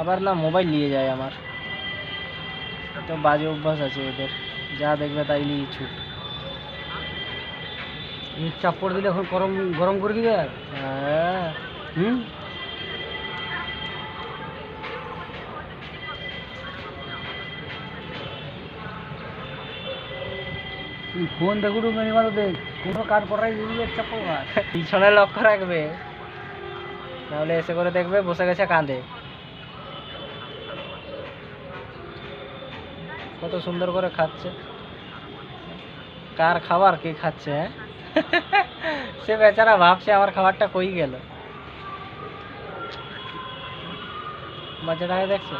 আবার না মোবাইল নিয়ে যায় আমার, তো বাজে অভ্যাস আছে ওদের, যা দেখবে তাই নিয়ে ছুট। চাপড় দিলে এখন গরম গরম করে দিবে আর। হ্যাঁ হুম, ফোন দেখুন মিনিমাম দেখ কোনো কার করাই দিলে চাপড় আর। পিছনে লক্ষ্য রাখবে, নাহলে এসে করে দেখবে বসে গেছে কাঁধে। কত সুন্দর করে খাচ্ছে, কার খাবার কে খাচ্ছে হ্যাঁ? সে বেচারা ভাবছে আমার খাবারটা কই গেল। বাচ্চাটাকে দেখছো?